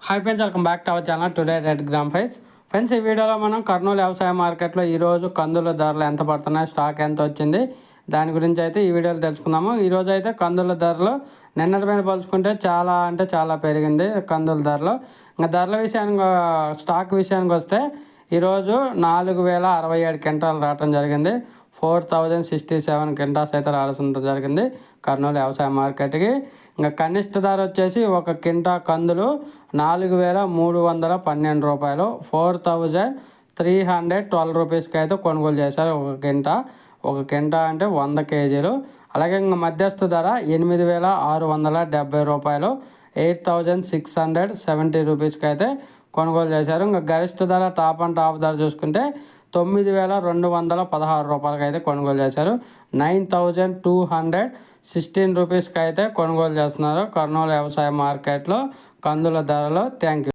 Hi friends, welcome back to our channel today red gram price. Friends, ఈ వీడియోలో మనం కర్నూలు వ్యవసాయ మార్కెట్లో ఈరోజు కందుల ధరలు ఎంత పడుతున్నాయి, స్టాక్ ఎంత వచ్చింది, దాని గురించి అయితే ఈ వీడియోలో తెలుసుకుందాము. ఈరోజు అయితే కందుల ధరలు నిన్నటి మీద పోల్చుకుంటే చాలా అంటే చాలా పెరిగింది కందుల ధరలు. ఇంకా ధరల విషయానికి స్టాక్ విషయానికి వస్తే ఈరోజు 4067 క్వింటాలు రావడం జరిగింది. 4067 క్వింటాల్స్ అయితే రావాల్సిన జరిగింది కర్నూలు వ్యవసాయ మార్కెట్కి. ఇంకా కనిష్ట ధర వచ్చేసి ఒక క్వింటా కందులు 4312 రూపాయలు, 4312 రూపీస్కి అయితే కొనుగోలు చేశారు ఒక క్వింటా అంటే 100 కేజీలు. అలాగే ఇంకా మధ్యస్థ ధర 8670 రూపాయలు, 8670 రూపీస్కి అయితే కొనుగోలు చేశారు. ఇంకా గరిష్ట ధర టాప్ అండ్ టాప్ ధర చూసుకుంటే 9216 రూపాయలకి అయితే కొనుగోలు చేశారు. 9216 రూపీస్కి అయితే కొనుగోలు చేస్తున్నారు కర్నూలు వ్యవసాయ మార్కెట్లో కందుల ధరలు. Thank you.